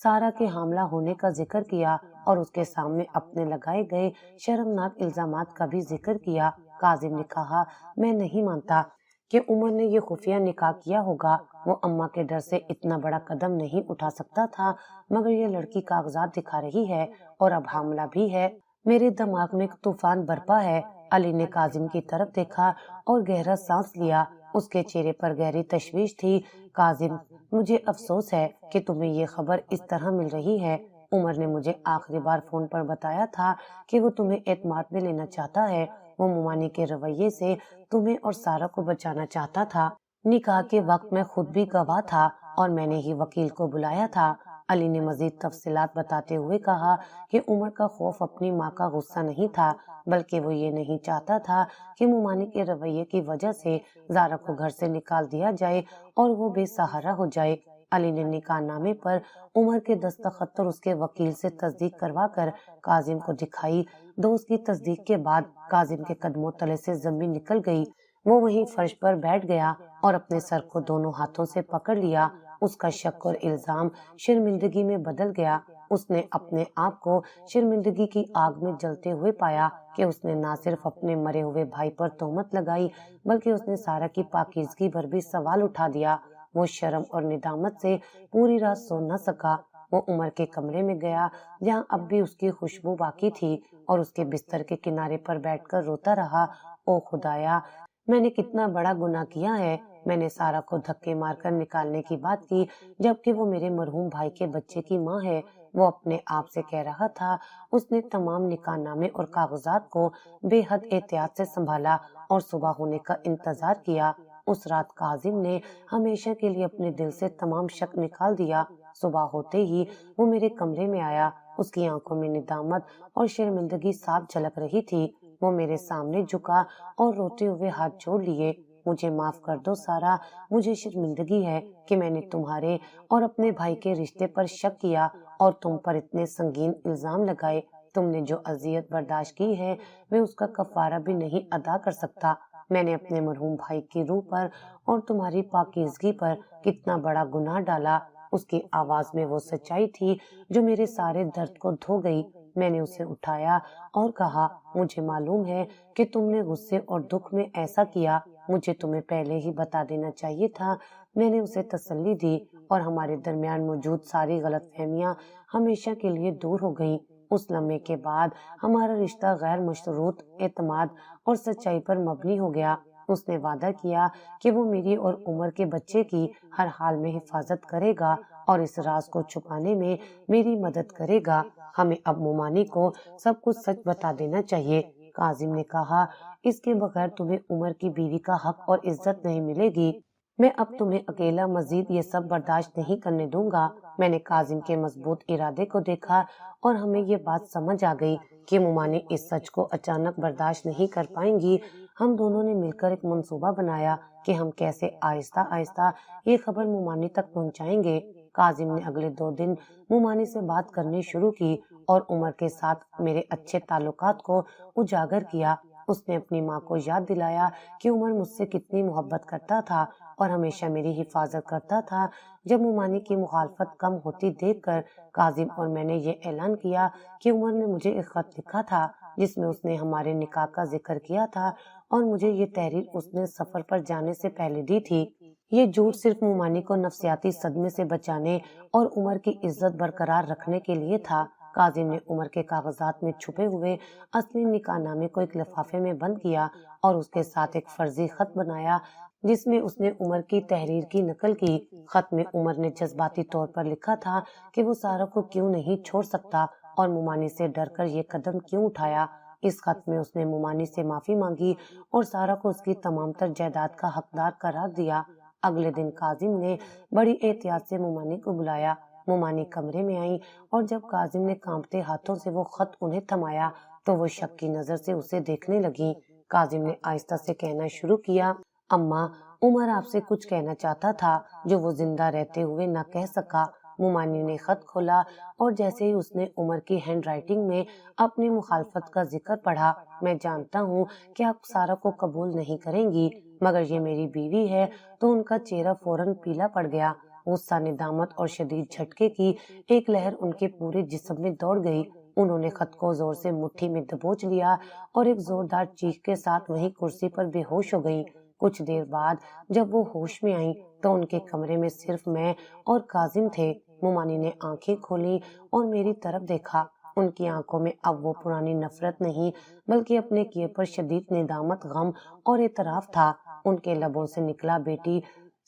سارا کے حاملہ ہونے کا ذکر کیا اور اس کے سامنے اپنے لگائے گئے شرمناک الزامات کا بھی ذکر کیا۔ کاظم نے کہا، میں نہیں مانتا کہ عمر نے یہ خفیہ نکاح کیا ہوگا، وہ اماں کے ڈر سے اتنا بڑا قدم نہیں اٹھا سکتا تھا، مگر یہ لڑکی کاغذات دکھا رہی ہے اور اب حاملہ بھی ہے۔ میرے دماغ میں ایک طوفان برپا ہے۔ علی نے کاظم کی طرف دیکھا اور گہرا سانس لیا، اس کے چہرے پر گہری تشویش تھی۔ کاظم، مجھے افسوس ہے کہ تمہیں یہ خبر اس طرح مل رہی ہے۔ عمر نے مجھے آخری بار فون پر بتایا تھا کہ وہ تمہیں اعتماد میں لینا چاہتا ہے، وہ مومانی کے رویے سے تمہیں اور سارا کو بچانا چاہتا تھا۔ نکاح کے وقت میں خود بھی گواہ تھا اور میں نے ہی وکیل کو بلایا تھا۔ علی نے مزید تفصیلات بتاتے ہوئے کہا کہ عمر کا خوف اپنی ماں کا غصہ نہیں تھا، بلکہ وہ یہ نہیں چاہتا تھا کہ مومانی کے رویے کی وجہ سے زارا کو گھر سے نکال دیا جائے اور وہ بے سہارا ہو جائے۔ علی نے نکاح نامے پر عمر کے دستخط اور اس کے وکیل سے تصدیق کروا کر کاظم کو دکھائی۔ دوست کی تصدیق کے بعد کاظم کے قدموں تلے سے زمین نکل گئی۔ وہ وہیں فرش پر بیٹھ گیا اور اپنے سر کو دونوں ہاتھوں سے پکڑ لیا۔ اس کا شک اور الزام شرمندگی میں بدل گیا۔ اس نے اپنے آپ کو شرمندگی کی آگ میں جلتے ہوئے پایا کہ اس نے نہ صرف اپنے مرے ہوئے بھائی پر تہمت لگائی بلکہ اس نے سارا کی پاکیزگی پر بھی سوال اٹھا دیا۔ وہ شرم اور ندامت سے پوری رات سو نہ سکا۔ وہ عمر کے کمرے میں گیا جہاں اب بھی اس کی خوشبو باقی تھی اور اس کے بستر کے کنارے پر بیٹھ کر روتا رہا، او خدایا، میں نے کتنا بڑا گناہ کیا ہے۔ میں نے سارا کو دھکے مار کر نکالنے کی بات کی جبکہ وہ میرے مرحوم بھائی کے بچے کی ماں ہے۔ وہ اپنے آپ سے کہہ رہا تھا۔ اس نے تمام نکاح نامے اور کاغذات کو بے حد احتیاط سے سنبھالا اور صبح ہونے کا انتظار کیا۔ اس رات کاظم نے ہمیشہ کے لیے اپنے دل سے تمام شک نکال دیا۔ صبح ہوتے ہی وہ میرے کمرے میں آیا۔ اس کی آنکھوں میں ندامت اور شرمندگی صاف جھلک رہی تھی۔ وہ میرے سامنے جھکا اور روتے ہوئے ہاتھ جوڑ لیے۔ مجھے معاف کر دو سارا، مجھے شرمندگی ہے کہ میں نے تمہارے اور اپنے بھائی کے رشتے پر شک کیا اور تم پر اتنے سنگین الزام لگائے۔ تم نے جو اذیت برداشت کی ہے میں اس کا کفارہ بھی نہیں ادا کر سکتا۔ میں نے اپنے مرحوم بھائی کی روح پر اور تمہاری پاکیزگی پر کتنا بڑا گناہ ڈالا۔ اس کی آواز میں وہ سچائی تھی جو میرے سارے درد کو دھو گئی۔ میں نے اسے اٹھایا اور کہا، مجھے معلوم ہے کہ تم نے غصے اور دکھ میں ایسا کیا، مجھے تمہیں پہلے ہی بتا دینا چاہیے تھا۔ میں نے اسے تسلی دی اور ہمارے درمیان موجود ساری غلط فہمیاں ہمیشہ کے لیے دور ہو گئیں۔ اس لمحے کے بعد ہمارا رشتہ غیر مشروط اعتماد اور سچائی پر مبنی ہو گیا۔ اس نے وعدہ کیا کہ وہ میری اور عمر کے بچے کی ہر حال میں حفاظت کرے گا اور اس راز کو چھپانے میں میری مدد کرے گا۔ ہمیں اب مومانی کو سب کچھ سچ بتا دینا چاہیے۔ کاظم نے کہا، اس کے بغیر تمہیں عمر کی بیوی کا حق اور عزت نہیں ملے گی۔ میں اب تمہیں اکیلا مزید یہ سب برداشت نہیں کرنے دوں گا۔ میں نے کاظم کے مضبوط ارادے کو دیکھا اور ہمیں یہ بات سمجھ آ گئی کہ مومانی اس سچ کو اچانک برداشت نہیں کر پائیں گی۔ ہم دونوں نے مل کر ایک منصوبہ بنایا کہ ہم کیسے آہستہ آہستہ یہ خبر مومانی تک پہنچائیں گے۔ کاظم نے اگلے 2 دن مومانی سے بات کرنی شروع کی اور عمر کے ساتھ میرے اچھے تعلقات کو اجاگر کیا۔ اس نے اپنی ماں کو یاد دلایا کہ عمر مجھ سے کتنی محبت کرتا تھا اور ہمیشہ میری حفاظت کرتا تھا۔ جب مومانی کی مخالفت کم ہوتی دیکھ کر کاظم اور میں نے یہ اعلان کیا کہ عمر نے مجھے ایک خط لکھا تھا جس میں اس نے ہمارے نکاح کا ذکر کیا تھا اور مجھے یہ تحریر اس نے سفر پر جانے سے پہلے دی تھی۔ یہ جھوٹ صرف مومانی کو نفسیاتی صدمے سے بچانے اور عمر کی عزت برقرار رکھنے کے لیے تھا۔ کاظم نے عمر کے کاغذات میں چھپے ہوئے اصلی نکاح نامے کو ایک لفافے میں بند کیا اور اس کے ساتھ ایک فرضی خط بنایا جس میں اس نے عمر کی تحریر کی نقل کی۔ خط میں عمر نے جذباتی طور پر لکھا تھا کہ وہ سارا کو کیوں نہیں چھوڑ سکتا اور مومانی سے ڈر کر یہ قدم کیوں اٹھایا۔ اس خط میں اس نے مومانی سے معافی مانگی اور سارا کو اس کی تمام تر جائیداد کا حقدار قرار دیا۔ اگلے دن کاظم نے بڑی احتیاط سے مومانی کو بلایا۔ مومانی کمرے میں آئی اور جب کاظم نے کانپتے ہاتھوں سے وہ خط انہیں تھمایا تو وہ شک کی نظر سے اسے دیکھنے لگی۔ کاظم نے آہستہ سے کہنا شروع کیا، اماں، عمر آپ سے کچھ کہنا چاہتا تھا جو وہ زندہ رہتے ہوئے نہ کہہ سکا۔ مومانی نے خط کھولا اور جیسے ہی اس نے عمر کی ہینڈ رائٹنگ میں اپنی مخالفت کا ذکر پڑھا، میں جانتا ہوں کہ آپ سارا کو قبول نہیں کریں گی مگر یہ میری بیوی ہے، تو ان کا چہرہ فوراً پیلا پڑ گیا۔ غصہ، ندامت اور شدید جھٹکے کی ایک لہر ان کے پورے جسم میں دوڑ گئی۔ انہوں نے خط کو زور سے مٹھی میں دبوچ لیا اور ایک زوردار چیخ کے ساتھ وہیں کرسی پر بے ہوش ہو گئی۔ کچھ دیر بعد جب وہ ہوش میں آئیں تو ان کے کمرے میں صرف میں اور کاظم تھے۔ مومانی نے آنکھیں کھولی اور میری طرف دیکھا۔ ان کی آنکھوں میں اب وہ پرانی نفرت نہیں بلکہ اپنے کیے پر شدید ندامت، غم اور اعتراف تھا۔ ان کے لبوں سے نکلا، بیٹی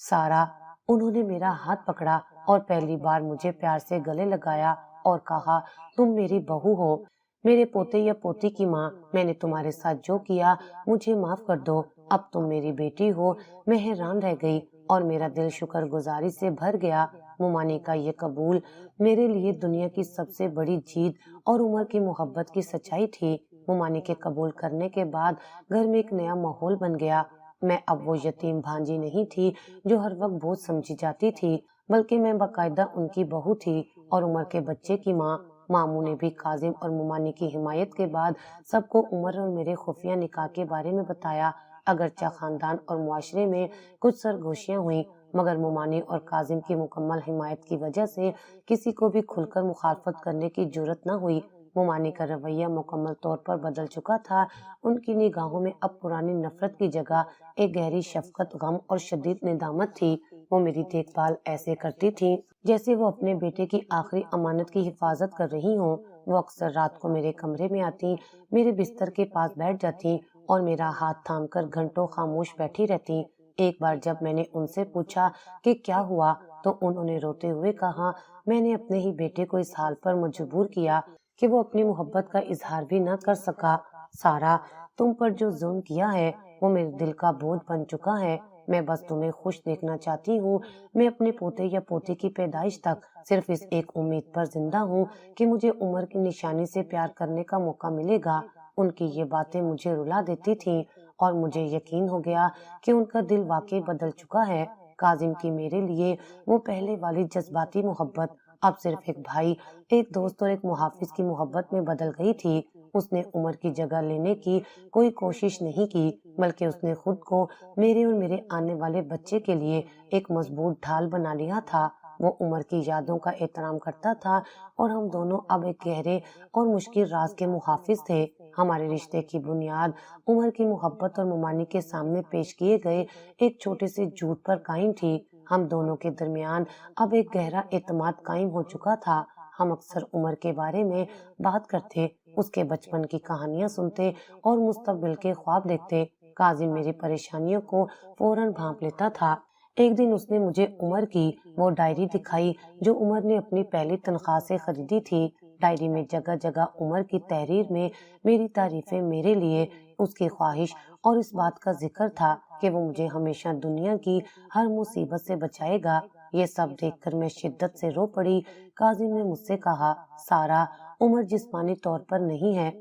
سارا۔ انہوں نے میرا ہاتھ پکڑا اور پہلی بار مجھے پیار سے گلے لگایا اور کہا، تم میری بہو ہو، میرے پوتے یا پوتی کی ماں۔ میں نے تمہارے ساتھ جو کیا مجھے معاف کر دو، اب تم میری بیٹی ہو۔ میں حیران رہ گئی اور میرا دل شکر گزاری سے بھر گیا۔ مومانی کا یہ قبول میرے لیے دنیا کی سب سے بڑی جیت اور عمر کی محبت کی سچائی تھی۔ مومانی کے قبول کرنے کے بعد گھر میں ایک نیا ماحول بن گیا۔ میں اب وہ یتیم بھانجی نہیں تھی جو ہر وقت بوجھ سمجھی جاتی تھی، بلکہ میں باقاعدہ ان کی بہو تھی اور عمر کے بچے کی ماں۔ ماموں نے بھی کاظم اور مومانی کی حمایت کے بعد سب کو عمر اور میرے خفیہ نکاح کے بارے میں بتایا۔ اگرچہ خاندان اور معاشرے میں کچھ سرگوشیاں ہوئیں مگر مومانی اور کاظم کی مکمل حمایت کی وجہ سے کسی کو بھی کھل کر مخالفت کرنے کی جرأت نہ ہوئی۔ مومانی کا رویہ مکمل طور پر بدل چکا تھا۔ ان کی نگاہوں میں اب پرانی نفرت کی جگہ ایک گہری شفقت، غم اور شدید ندامت تھی۔ وہ میری دیکھ بھال ایسے کرتی تھی جیسے وہ اپنے بیٹے کی آخری امانت کی حفاظت کر رہی ہوں۔ وہ اکثر رات کو میرے کمرے میں آتی، میرے بستر کے پاس بیٹھ جاتی اور میرا ہاتھ تھام کر گھنٹوں خاموش بیٹھی رہتی۔ ایک بار جب میں نے ان سے پوچھا کہ کیا ہوا تو انہوں نے روتے ہوئے کہا، میں نے اپنے ہی بیٹے کو اس حال پر مجبور کیا کہ وہ اپنی محبت کا اظہار بھی نہ کر سکا۔ سارا، تم پر جو ظلم کیا ہے وہ میرے دل کا بوجھ بن چکا ہے۔ میں بس تمہیں خوش دیکھنا چاہتی ہوں۔ میں اپنے پوتے یا پوتی کی پیدائش تک صرف اس ایک امید پر زندہ ہوں کہ مجھے عمر کی نشانی سے پیار کرنے کا موقع ملے گا۔ ان کی یہ باتیں مجھے رلا دیتی تھیں اور مجھے یقین ہو گیا کہ ان کا دل واقعی بدل چکا ہے۔ کاظم کی میرے لیے وہ پہلے والی جذباتی محبت اب صرف ایک بھائی، ایک دوست اور ایک محافظ کی محبت میں بدل گئی تھی۔ اس نے عمر کی جگہ لینے کی کوئی کوشش نہیں کی، بلکہ اس نے خود کو میرے اور میرے آنے والے بچے کے لیے ایک مضبوط ڈھال بنا لیا تھا۔ وہ عمر کی یادوں کا احترام کرتا تھا اور ہم دونوں اب ایک گہرے اور مشکل راز کے محافظ تھے۔ ہمارے رشتے کی بنیاد عمر کی محبت اور ممانی کے سامنے پیش کیے گئے ایک چھوٹے سے جھوٹ پر قائم تھی۔ ہم دونوں کے درمیان اب ایک گہرا اعتماد قائم ہو چکا تھا۔ ہم اکثر عمر کے بارے میں بات کرتے، اس کے بچپن کی کہانیاں سنتے اور مستقبل کے خواب دیکھتے۔ کاظم میری پریشانیوں کو فوراً بھانپ لیتا تھا۔ ایک دن اس نے مجھے عمر کی وہ ڈائری دکھائی جو عمر نے اپنی پہلی تنخواہ سے خریدی تھی۔ ڈائری میں جگہ جگہ عمر کی تحریر میں میری تعریفیں، میرے لیے اس کی خواہش اور اس بات کا ذکر تھا کہ وہ مجھے ہمیشہ دنیا کی ہر مصیبت سے بچائے گا۔ یہ سب دیکھ کر میں شدت سے رو پڑی۔ کاظم نے مجھ سے کہا، سارا، عمر جسمانی طور پر نہیں ہے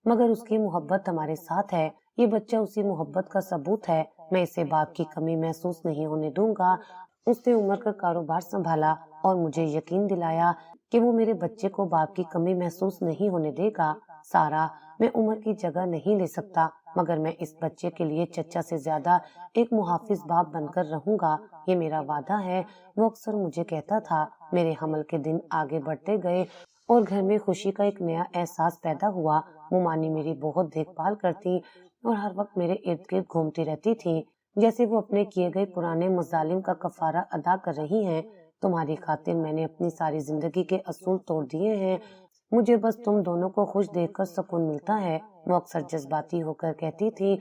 مگر اس کی محبت ہمارے ساتھ ہے۔ یہ بچہ اسی محبت کا ثبوت ہے۔ میں اسے باپ کی کمی محسوس نہیں ہونے دوں گا۔ اس نے عمر کا کاروبار سنبھالا اور مجھے یقین دلایا کہ وہ میرے بچے کو باپ کی کمی محسوس نہیں ہونے دے گا۔ سارا، میں عمر کی جگہ نہیں لے سکتا مگر میں اس بچے کے لیے چچا سے زیادہ ایک محافظ باپ بن کر رہوں گا، یہ میرا وعدہ ہے۔ وہ اکثر مجھے کہتا تھا۔ میرے حمل کے دن آگے بڑھتے گئے اور گھر میں خوشی کا ایک نیا احساس پیدا ہوا۔ ممانی میری بہت دیکھ بھال کرتی اور ہر وقت میرے ارد گرد گھومتی رہتی تھی، جیسے وہ اپنے کیے گئے پرانے مظالم کا کفارہ ادا کر رہی ہیں۔ تمہاری خاطر میں نے اپنی ساری زندگی کے اصول توڑ دیے ہیں، مجھے بس تم دونوں کو خوش دیکھ کر سکون ملتا ہے۔ وہ اکثر جذباتی ہو کر کہتی تھی۔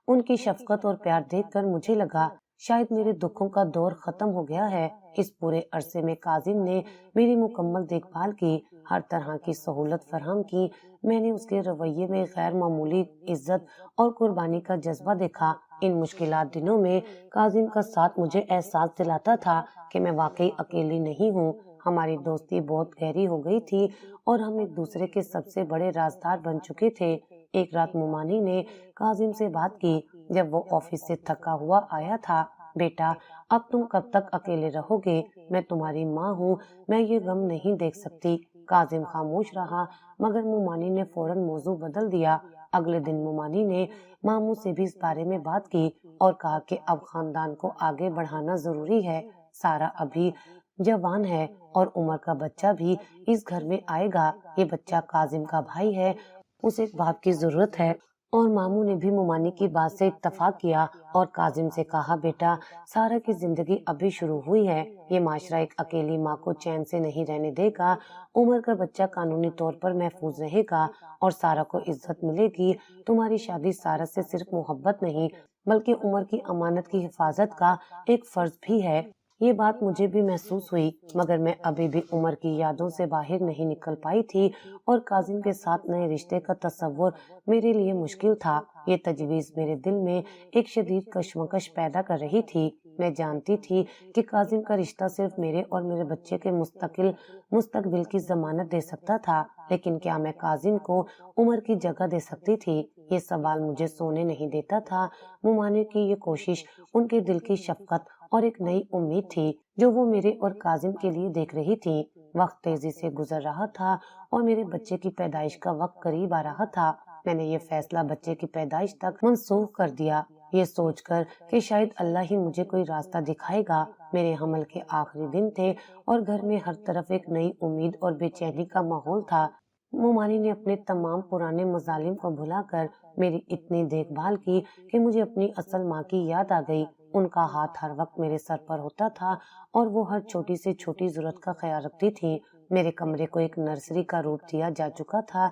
ان کی شفقت اور پیار دیکھ کر مجھے لگا شاید میرے دکھوں کا دور ختم ہو گیا ہے۔ اس پورے عرصے میں کاظم نے میری مکمل دیکھ بھال کی، ہر طرح کی سہولت فراہم کی۔ میں نے اس کے رویے میں غیر معمولی عزت اور قربانی کا جذبہ دیکھا۔ ان مشکلات دنوں میں کاظم کا ساتھ مجھے احساس دلاتا تھا کہ میں واقعی اکیلی نہیں ہوں۔ ہماری دوستی بہت گہری ہو گئی تھی اور ہم ایک دوسرے کے سب سے بڑے رازدار بن چکے تھے۔ ایک رات ممانی نے کاظم سے بات کی جب وہ آفس سے تھکا ہوا آیا تھا، بیٹا، اب تم کب تک اکیلے رہو گے؟ میں تمہاری ماں ہوں، میں یہ غم نہیں دیکھ سکتی۔ کاظم خاموش رہا مگر ممانی نے فوراً موضوع بدل دیا۔ اگلے دن ممانی نے ماموں سے بھی اس بارے میں بات کی اور کہا کہ اب خاندان کو آگے بڑھانا ضروری ہے۔ سارا ابھی جوان ہے اور عمر کا بچہ بھی اس گھر میں آئے گا۔ یہ بچہ کاظم کا بھائی ہے، اسے ایک باپ کی ضرورت ہے۔ اور ماموں نے بھی ممانی کی بات سے اتفاق کیا اور کاظم سے کہا، بیٹا، سارا کی زندگی ابھی شروع ہوئی ہے، یہ معاشرہ ایک اکیلی ماں کو چین سے نہیں رہنے دے گا۔ عمر کا بچہ قانونی طور پر محفوظ رہے گا اور سارا کو عزت ملے گی۔ تمہاری شادی سارا سے صرف محبت نہیں بلکہ عمر کی امانت کی حفاظت کا ایک فرض بھی ہے۔ یہ بات مجھے بھی محسوس ہوئی مگر میں ابھی بھی عمر کی یادوں سے باہر نہیں نکل پائی تھی اور کاظم کے ساتھ نئے رشتے کا تصور میرے لیے مشکل تھا۔ یہ تجویز میرے دل میں ایک شدید کشمکش پیدا کر رہی تھی۔ میں جانتی تھی کہ کاظم کا رشتہ صرف میرے اور میرے بچے کے مستقبل کی ضمانت دے سکتا تھا، لیکن کیا میں کاظم کو عمر کی جگہ دے سکتی تھی؟ یہ سوال مجھے سونے نہیں دیتا تھا۔ ممانی کی یہ کوشش ان کے دل کی شفقت اور ایک نئی امید تھی جو وہ میرے اور کاظم کے لیے دیکھ رہی تھی۔ وقت تیزی سے گزر رہا تھا اور میرے بچے کی پیدائش کا وقت قریب آ رہا تھا۔ میں نے یہ فیصلہ بچے کی پیدائش تک منسوخ کر دیا، یہ سوچ کر کہ شاید اللہ ہی مجھے کوئی راستہ دکھائے گا۔ میرے حمل کے آخری دن تھے اور گھر میں ہر طرف ایک نئی امید اور بے چینی کا ماحول تھا۔ ممانی نے اپنے تمام پرانے مظالم کو بھلا کر میری اتنی دیکھ بھال کی کہ مجھے اپنی اصل ماں کی یاد آ گئی۔ ان کا ہاتھ ہر وقت میرے سر پر ہوتا تھا اور وہ ہر چھوٹی سے چھوٹی ضرورت کا خیال رکھتی تھی۔ میرے کمرے کو ایک نرسری کا روپ دیا جا چکا تھا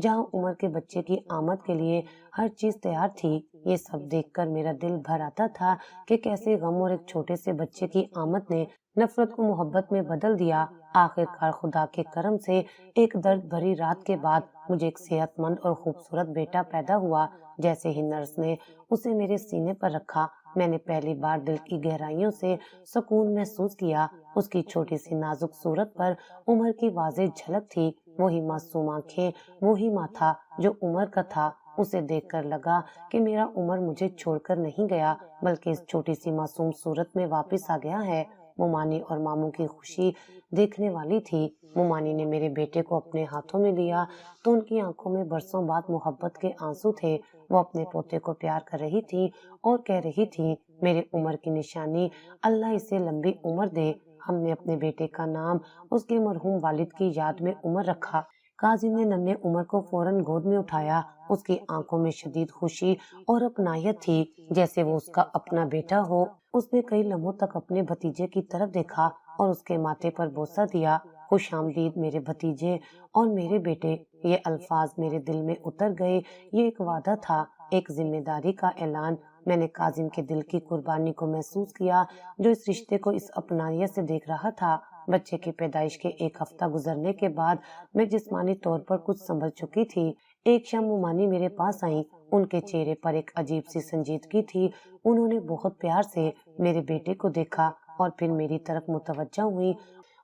جہاں عمر کے بچے کی آمد کے لیے ہر چیز تیار تھی۔ یہ سب دیکھ کر میرا دل بھر آتا تھا کہ کیسے غم اور ایک چھوٹے سے بچے کی آمد نے نفرت کو محبت میں بدل دیا۔ آخر کار خدا کے کرم سے ایک درد بھری رات کے بعد مجھے ایک صحت مند اور خوبصورت بیٹا پیدا ہوا۔ جیسے ہی نرس نے اسے میرے سینے پر رکھا، میں نے پہلی بار دل کی گہرائیوں سے سکون محسوس کیا۔ اس کی چھوٹی سی نازک صورت پر عمر کی واضح جھلک تھی، وہی معصوم آنکھیں، وہی ماتھا جو عمر کا تھا۔ اسے دیکھ کر لگا کہ میرا عمر مجھے چھوڑ کر نہیں گیا، بلکہ اس چھوٹی سی معصوم صورت میں واپس آ گیا ہے۔ مومانی اور ماموں کی خوشی دیکھنے والی تھی۔ مومانی نے میرے بیٹے کو اپنے ہاتھوں میں لیا تو ان کی آنکھوں میں برسوں بعد محبت کے آنسو تھے۔ وہ اپنے پوتے کو پیار کر رہی تھی اور کہہ رہی تھی، میرے عمر کی نشانی، اللہ اسے لمبی عمر دے۔ ہم نے اپنے بیٹے کا نام اس کے مرحوم والد کی یاد میں عمر رکھا۔ کاظم نے ننھے عمر کو فوراً گود میں اٹھایا۔ اس کی آنکھوں میں شدید خوشی اور اپنائیت تھی، جیسے وہ اس کا اپنا بیٹا ہو۔ اس نے کئی لمحوں تک اپنے بھتیجے کی طرف دیکھا اور اس کے ماتھے پر بوسہ دیا۔ خوش آمدید میرے بھتیجے اور میرے بیٹے، یہ الفاظ میرے دل میں اتر گئے۔ یہ ایک وعدہ تھا، ایک ذمہ داری کا اعلان۔ میں نے کاظم کے دل کی قربانی کو محسوس کیا، جو اس رشتے کو اس اپنائیت سے دیکھ رہا تھا۔ بچے کی پیدائش کے ایک ہفتہ گزرنے کے بعد میں جسمانی طور پر کچھ سنبھل چکی تھی۔ ایک شام مومانی میرے پاس آئیں۔ ان کے چہرے پر ایک عجیب سی سنجیدگی تھی۔ انہوں نے بہت پیار سے میرے بیٹے کو دیکھا اور پھر میری طرف متوجہ ہوئی۔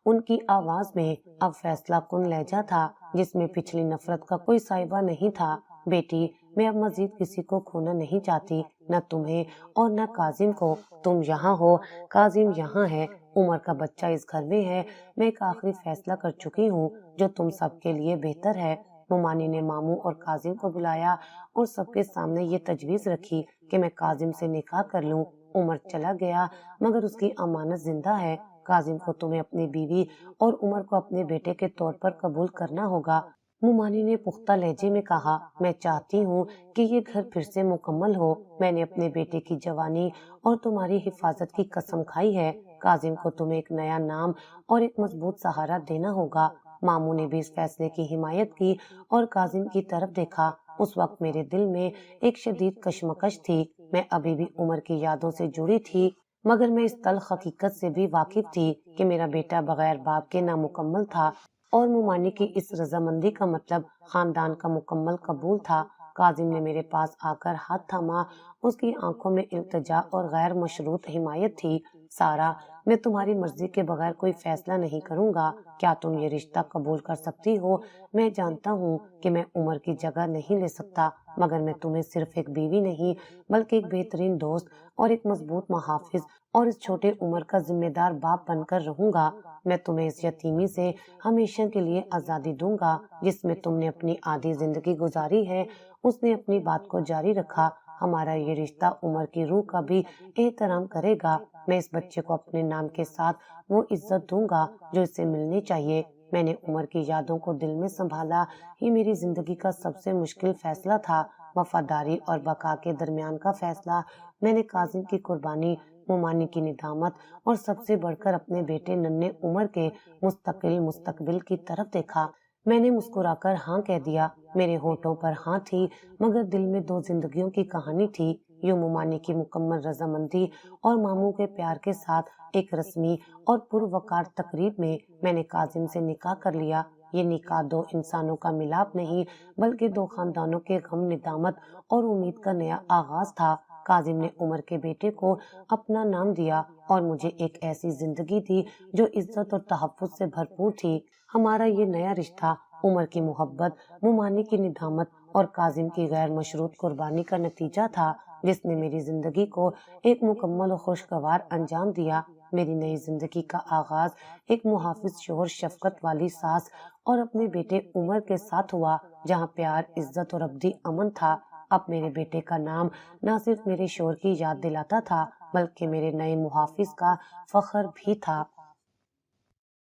ان کی آواز میں اب فیصلہ کن لہجہ تھا، جس میں پچھلی نفرت کا کوئی سائبہ نہیں تھا۔ بیٹی، میں اب مزید کسی کو کھونا نہیں چاہتی، نہ تمہیں اور نہ کاظم کو۔ تم یہاں ہو، کاظم یہاں ہے، عمر کا بچہ اس گھر میں ہے۔ میں ایک آخری فیصلہ کر چکی ہوں جو تم سب کے لیے بہتر ہے۔ مومانی نے ماموں اور کاظم کو بلایا اور سب کے سامنے یہ تجویز رکھی کہ میں کاظم سے نکاح کر لوں۔ عمر چلا گیا مگر اس کی امانت زندہ ہے۔ کاظم کو تمہیں اپنی بیوی اور عمر کو اپنے بیٹے کے طور پر قبول کرنا ہوگا۔ مومانی نے پختہ لہجے میں کہا، میں چاہتی ہوں کہ یہ گھر پھر سے مکمل ہو۔ میں نے اپنے بیٹے کی جوانی اور تمہاری حفاظت کی قسم کھائی ہے۔ کاظم کو تمہیں ایک نیا نام اور ایک مضبوط سہارا دینا ہوگا۔ ماموں نے بھی اس فیصلے کی حمایت کی اور کاظم کی طرف دیکھا۔ اس وقت میرے دل میں ایک شدید کشمکش تھی۔ میں ابھی بھی عمر کی یادوں سے جڑی تھی، مگر میں اس تلخ حقیقت سے بھی واقف تھی کہ میرا بیٹا بغیر باپ کے نامکمل تھا، اور مومانی کی اس رضامندی کا مطلب خاندان کا مکمل قبول تھا۔ کاظم نے میرے پاس آ کر ہاتھ تھاما۔ اس کی آنکھوں میں التجا اور غیر مشروط حمایت تھی۔ سارا، میں تمہاری مرضی کے بغیر کوئی فیصلہ نہیں کروں گا۔ کیا تم یہ رشتہ قبول کر سکتی ہو؟ میں جانتا ہوں کہ میں عمر کی جگہ نہیں لے سکتا، مگر میں تمہیں صرف ایک بیوی نہیں بلکہ ایک بہترین دوست اور ایک مضبوط محافظ اور اس چھوٹے عمر کا ذمہ دار باپ بن کر رہوں گا۔ میں تمہیں اس یتیمی سے ہمیشہ کے لیے آزادی دوں گا جس میں تم نے اپنی آدھی زندگی گزاری ہے۔ اس نے اپنی بات کو جاری رکھا، ہمارا یہ رشتہ عمر کی روح کا بھی احترام کرے گا۔ میں اس بچے کو اپنے نام کے ساتھ وہ عزت دوں گا جو اسے ملنی چاہیے۔ میں نے عمر کی یادوں کو دل میں سنبھالا۔ یہ میری زندگی کا سب سے مشکل فیصلہ تھا، وفاداری اور بقا کے درمیان کا فیصلہ۔ میں نے کاظم کی قربانی، مومانی کی ندامت اور سب سے بڑھ کر اپنے بیٹے ننھے عمر کے مستقل مستقبل کی طرف دیکھا۔ میں نے مسکرا کر ہاں کہہ دیا۔ میرے ہونٹوں پر ہاں تھی، مگر دل میں دو زندگیوں کی کہانی تھی۔ یوں مومانی کی مکمل رضامندی اور ماموں کے پیار کے ساتھ ایک رسمی اور پروقار تقریب میں میں نے کاظم سے نکاح کر لیا۔ یہ نکاح دو انسانوں کا ملاپ نہیں بلکہ دو خاندانوں کے غم، ندامت اور امید کا نیا آغاز تھا۔ کاظم نے عمر کے بیٹے کو اپنا نام دیا اور مجھے ایک ایسی زندگی دی جو عزت اور تحفظ سے بھرپور تھی۔ ہمارا یہ نیا رشتہ عمر کی محبت، مومانی کی ندامت اور کاظم کی غیر مشروط قربانی کا نتیجہ تھا، جس نے میری زندگی کو ایک مکمل اور خوشگوار انجام دیا۔ میری نئی زندگی کا آغاز ایک محافظ شوہر، شفقت والی ساس اور اپنے بیٹے عمر کے ساتھ ہوا، جہاں پیار، عزت اور ابدی امن تھا۔ اب میرے بیٹے کا نام نہ صرف میرے شوہر کی یاد دلاتا تھا بلکہ میرے نئے محافظ کا فخر بھی تھا۔